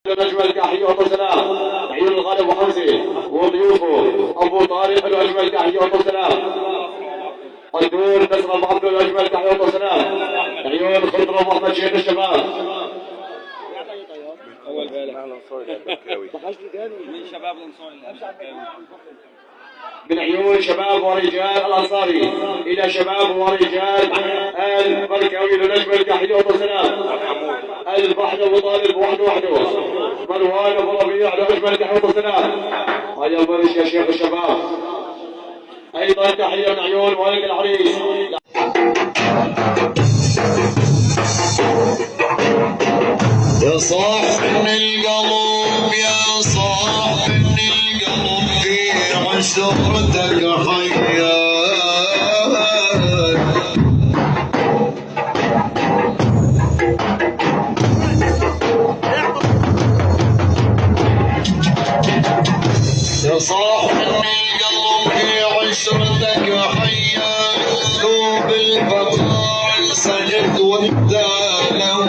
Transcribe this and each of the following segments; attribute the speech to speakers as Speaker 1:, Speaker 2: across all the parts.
Speaker 1: الأجمل تحية وسلام عيون الغالب وحمزة وضيوفه أبو طارق الأجمل تحية وسلام الدور نصر أبو عبد الأجمل تحية وسلام عيون خضرة وأحمد شيخ الشباب
Speaker 2: اول بالك من شباب الانصار
Speaker 1: من عيون شباب ورجال الأنصاري إلى شباب ورجال البركاوي الأجمل تحية وسلام البحر أبو طالب وحده مروان أبو ربيع الأجمل تحية وسلام هيا البرش يا شيخ الشباب أيضا تحية من عيون والد العريس
Speaker 3: يا صاحب القلب يا صاحب القلب في عشرتك حيان يا صاحب القلب في عشرتك حيان ذوب الفقار سجد وانت له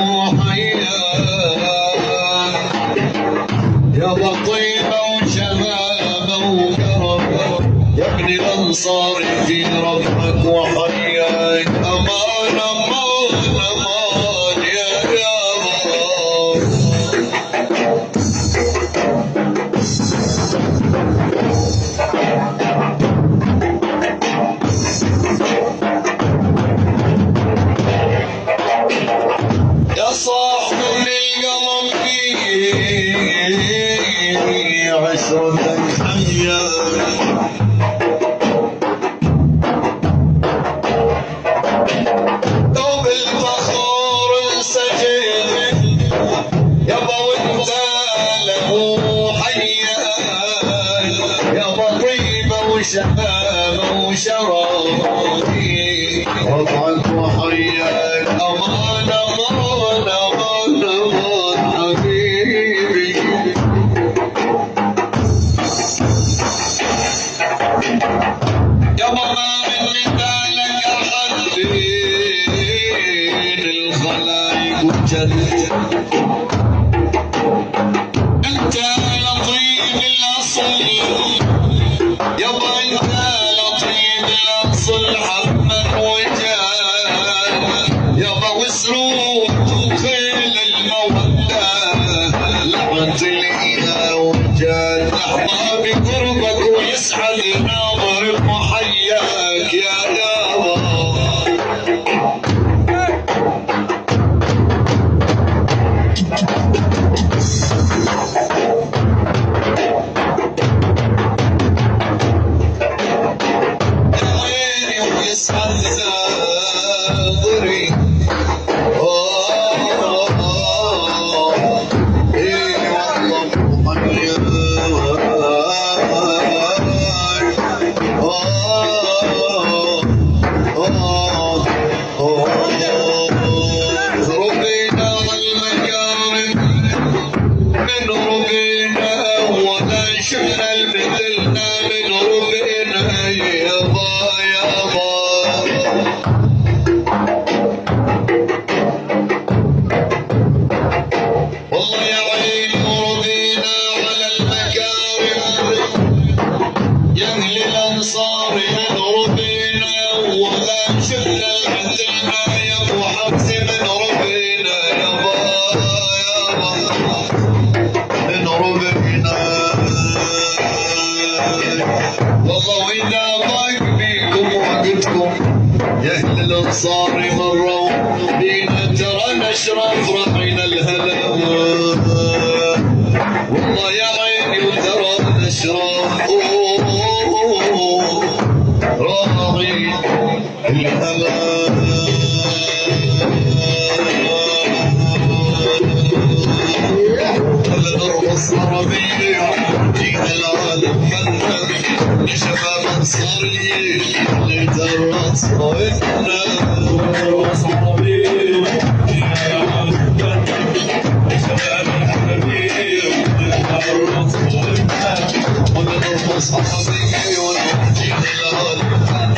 Speaker 3: يا بطيبة وشبابة وكرمة يا ابن الأنصار في ربك وحياك أمان أمان أمان يا يا صاحب القلب فيه عشرتك حيان دوب الفخور انسجد يابا وانت له حيان يابا طيبة وشبابة وشرابي ربعك وحياك أمان أمان أمان أمان حبيبي يابا ما من مثالك أحد بين الخلايق والجنة أنت لطيف الأصل يابا أنت لطيف الأصل حمد وجاه يابا وسرور خيل المودة لعنت الإله وجاه أحبابي قربك ويسعد ناظرك وحياك يا يابا عيني ويسعد ناظري ايه والله ربينا المكارم من ربينا ولا شفنا المثلنا من ربينا يابا يابا والله يا عيني ربينا على المكارم يا اهل الانصار من ربينا ولا شفنا المثلنا يا ابو حفص من ربينا يابا يابا من ربنا والله وإذا ضاق بيكم وقتكم يا أهل الأنصار مروا بينا ترى نشرف رحينا الهلا والله يا عيني وترى نشرف راعي الهلا نرقص عربية جينا العالم فنان لشباب أنصاري اللي ترقص وإحنا نرقص عربية جينا العالم فنان لشباب أنصاري اللي ترقص وإحنا نرقص عربية جينا العالم فنان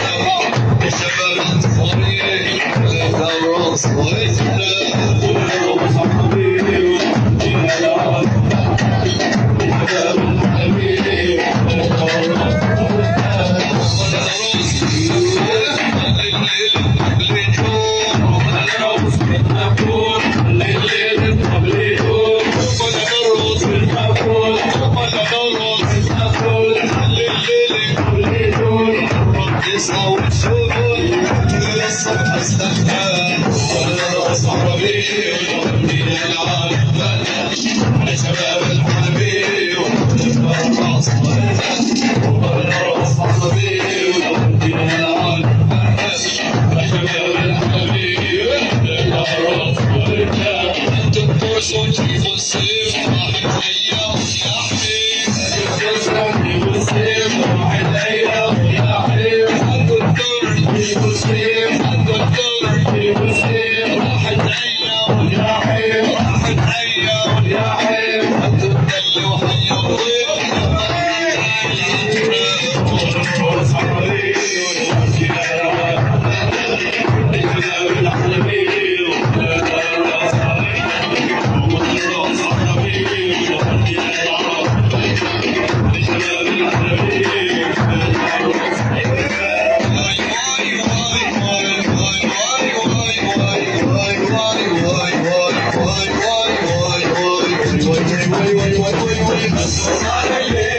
Speaker 3: لشباب أنصاري اللي ترقص وإحنا نرقص عربية جينا العالم Why,